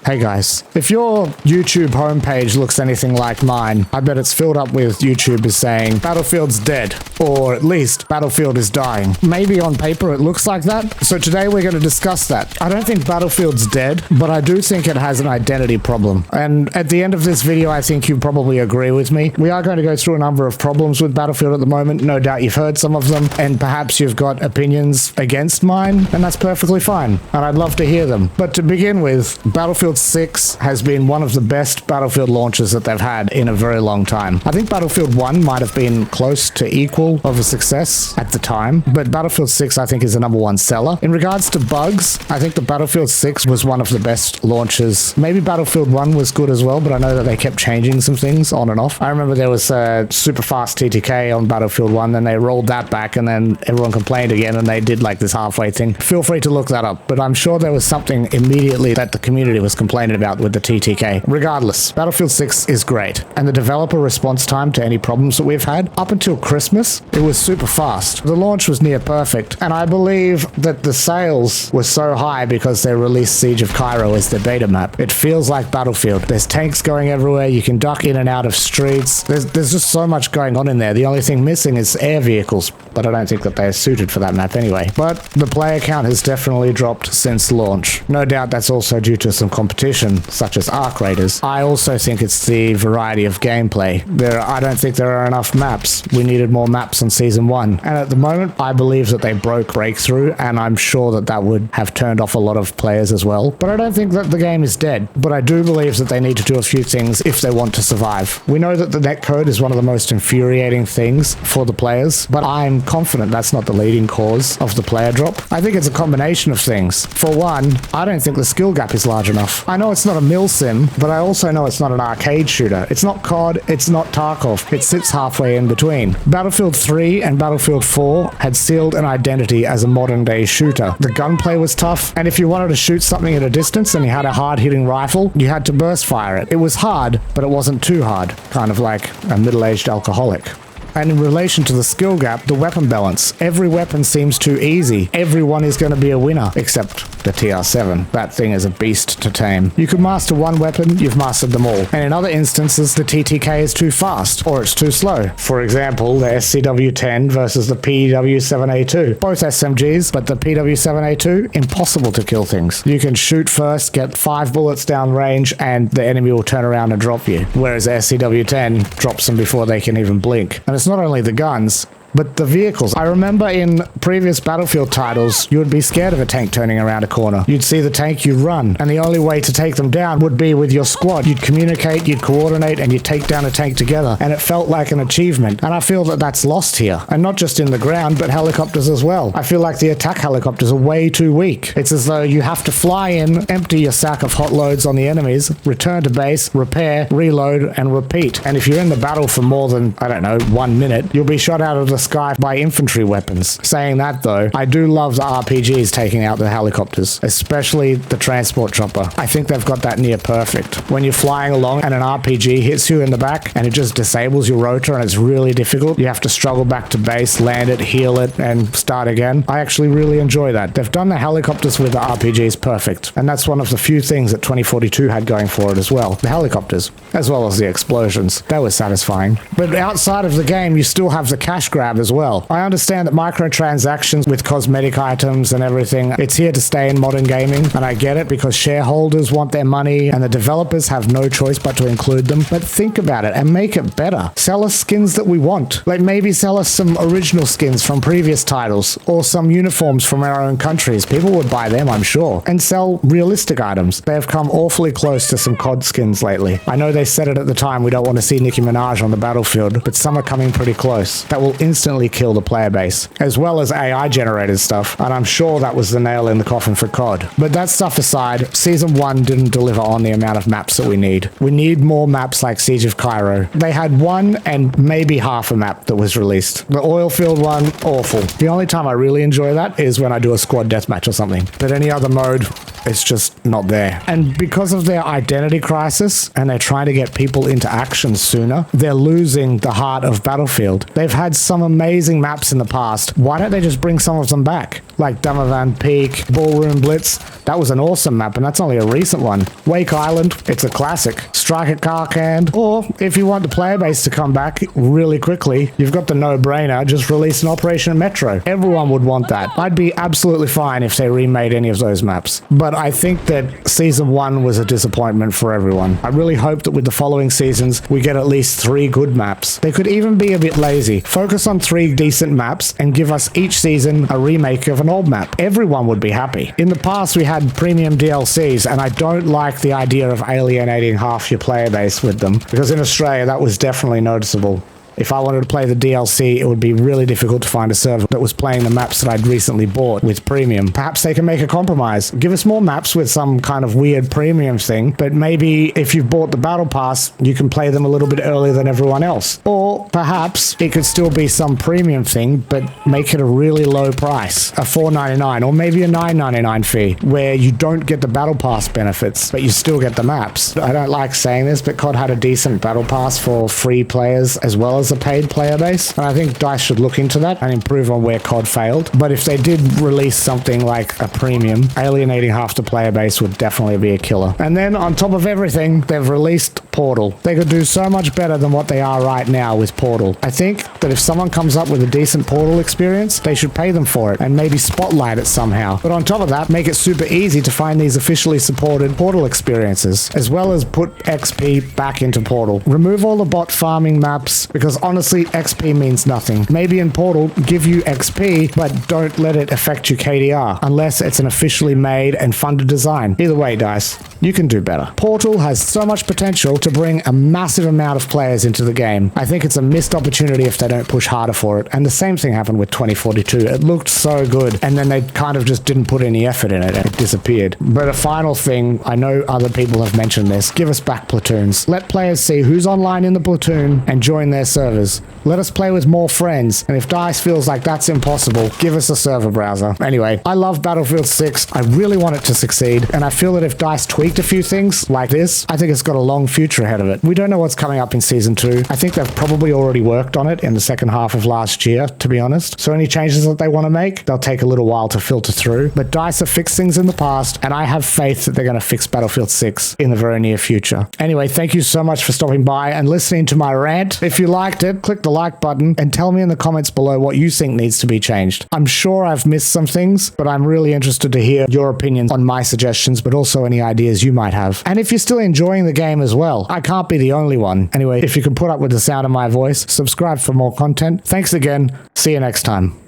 Hey guys, if your YouTube homepage looks anything like mine, I bet it's filled up with YouTubers saying Battlefield's dead, or at least Battlefield is dying. Maybe on paper it looks like that, so today we're going to discuss that. I don't think Battlefield's dead, but I do think it has an identity problem. And at the end of this video, I think you probably agree with me. We are going to go through a number of problems with Battlefield at the moment. No doubt you've heard some of them, and perhaps you've got opinions against mine, and that's perfectly fine, and I'd love to hear them. But to begin with, Battlefield 6 has been one of the best Battlefield launches that they've had in a very long time. I think Battlefield 1 might have been close to equal of a success at the time, but Battlefield 6 I think is the #1 seller. In regards to bugs, I think the Battlefield 6 was one of the best launches. Maybe Battlefield 1 was good as well, but I know that they kept changing some things on and off. I remember there was a super fast TTK on Battlefield 1, then they rolled that back and then everyone complained again and they did like this halfway thing. Feel free to look that up, but I'm sure there was something immediately that the community was complaining about with the TTK. Regardless, Battlefield 6 is great, and the developer response time to any problems that we've had up until Christmas, it was super fast. The launch was near perfect, and I believe that the sales were so high because they released Siege of Cairo as their beta map. It feels like Battlefield. There's tanks going everywhere, you can duck in and out of streets. There's just so much going on in there. The only thing missing is air vehicles, but I don't think that they're suited for that map anyway. But the player count has definitely dropped since launch. No doubt that's also due to some competition, such as Arc Raiders. I also think it's the variety of gameplay. I don't think there are enough maps. We needed more maps in Season 1. And at the moment, I believe that they broke Breakthrough, and I'm sure that that would have turned off a lot of players as well. But I don't think that the game is dead. But I do believe that they need to do a few things if they want to survive. We know that the netcode is one of the most infuriating things for the players, but I'm confident that's not the leading cause of the player drop. I think it's a combination of things. For one, I don't think the skill gap is large enough. I know it's not a mil sim, but I also know it's not an arcade shooter. It's not COD, it's not Tarkov. It sits halfway in between. Battlefield 3 and Battlefield 4 had sealed an identity as a modern day shooter. The gunplay was tough, and if you wanted to shoot something at a distance and you had a hard-hitting rifle, you had to burst fire it. It was hard, but it wasn't too hard. Kind of like a middle-aged alcoholic. And in relation to the skill gap, the weapon balance. Every weapon seems too easy. Everyone is going to be a winner, except the TR7. That thing is a beast to tame. You could master one weapon, you've mastered them all. And in other instances, the TTK is too fast, or it's too slow. For example, the SCW-10 versus the PW-7A2. Both SMGs, but the PW-7A2, impossible to kill things. You can shoot first, get 5 bullets down range, and the enemy will turn around and drop you. Whereas the SCW-10 drops them before they can even blink. And it's not only the guns, but the vehicles. I remember in previous Battlefield titles, you would be scared of a tank turning around a corner. You'd see the tank, you'd run, and the only way to take them down would be with your squad. You'd communicate, you'd coordinate, and you'd take down a tank together, and it felt like an achievement. And I feel that that's lost here. And not just in the ground, but helicopters as well. I feel like the attack helicopters are way too weak. It's as though you have to fly in, empty your sack of hot loads on the enemies, return to base, repair, reload, and repeat. And if you're in the battle for more than, I don't know, 1 minute, you'll be shot out of the sky by infantry weapons. Saying that though, I do love the RPGs taking out the helicopters, especially the transport chopper. I think they've got that near perfect. When you're flying along and an RPG hits you in the back and it just disables your rotor and it's really difficult, you have to struggle back to base, land it, heal it, and start again. I actually really enjoy that. They've done the helicopters with the RPGs perfect, and that's one of the few things that 2042 had going for it as well. The helicopters, as well as the explosions. They were satisfying. But outside of the game, you still have the cash grab as well. I understand that microtransactions with cosmetic items and everything, it's here to stay in modern gaming, and I get it because shareholders want their money and the developers have no choice but to include them. But think about it and make it better. Sell us skins that we want. Like maybe sell us some original skins from previous titles or some uniforms from our own countries. People would buy them, I'm sure. And sell realistic items. They have come awfully close to some COD skins lately. I know they said it at the time, we don't want to see Nicki Minaj on the battlefield, but some are coming pretty close. That will instantly kill the player base, as well as AI generated stuff, and I'm sure that was the nail in the coffin for COD. But that stuff aside, Season 1 didn't deliver on the amount of maps that we need. We need more maps like Siege of Cairo. They had one and maybe half a map that was released. The oil field one, awful. The only time I really enjoy that is when I do a squad deathmatch or something. But any other mode, it's just not there. And because of their identity crisis and they're trying to get people into action sooner, they're losing the heart of Battlefield. They've had some amazing maps in the past. Why don't they just bring some of them back? like Damavand Peak, Ballroom Blitz. That was an awesome map, and that's only a recent one. Wake Island, it's a classic. Strike at Karkand, or if you want the player base to come back really quickly, you've got the no-brainer, just release an Operation Metro. Everyone would want that. I'd be absolutely fine if they remade any of those maps. But I think that Season 1 was a disappointment for everyone. I really hope that with the following seasons, we get at least 3 good maps. They could even be a bit lazy. Focus on 3 decent maps and give us each season a remake of an old map. Everyone would be happy. In the past, we had premium DLCs, and I don't like the idea of alienating half your player base with them, because in Australia, that was definitely noticeable. If I wanted to play the DLC, it would be really difficult to find a server that was playing the maps that I'd recently bought with premium. Perhaps they can make a compromise. Give us more maps with some kind of weird premium thing, but maybe if you've bought the Battle Pass, you can play them a little bit earlier than everyone else. Or perhaps it could still be some premium thing, but make it a really low price, a $4.99 or maybe a $9.99 fee, where you don't get the Battle Pass benefits, but you still get the maps. I don't like saying this, but COD had a decent Battle Pass for free players as well as a paid player base, and I think DICE should look into that and improve on where COD failed. But if they did release something like a premium, alienating half the player base would definitely be a killer. And then on top of everything, they've released Portal. They could do so much better than what they are right now with Portal. I think that if someone comes up with a decent Portal experience, they should pay them for it and maybe spotlight it somehow. But on top of that, make it super easy to find these officially supported Portal experiences, as well as put XP back into Portal. Remove all the bot farming maps, because honestly, XP means nothing. Maybe in Portal, give you XP, but don't let it affect your KDR, unless it's an officially made and funded design. Either way, DICE, you can do better. Portal has so much potential to bring a massive amount of players into the game. I think it's a missed opportunity if they don't push harder for it. And the same thing happened with 2042. It looked so good, and then they kind of just didn't put any effort in it, and it disappeared. But a final thing, I know other people have mentioned this, give us back platoons. Let players see who's online in the platoon and join their servers. Let us play with more friends, and if DICE feels like that's impossible, give us a server browser. Anyway, I love Battlefield 6. I really want it to succeed, and I feel that if DICE tweaked a few things like this, I think it's got a long future ahead of it. We don't know what's coming up in Season 2. I think they've probably already worked on it in the second half of last year, to be honest. So any changes that they want to make, they'll take a little while to filter through. But DICE have fixed things in the past, and I have faith that they're going to fix Battlefield 6 in the very near future. Anyway, thank you so much for stopping by and listening to my rant. If you liked it, click the like button and tell me in the comments below what you think needs to be changed. I'm sure I've missed some things, but I'm really interested to hear your opinions on my suggestions, but also any ideas you might have. And if you're still enjoying the game as well, I can't be the only one. Anyway, if you can put up with the sound of my voice, subscribe for more content. Thanks again. See you next time.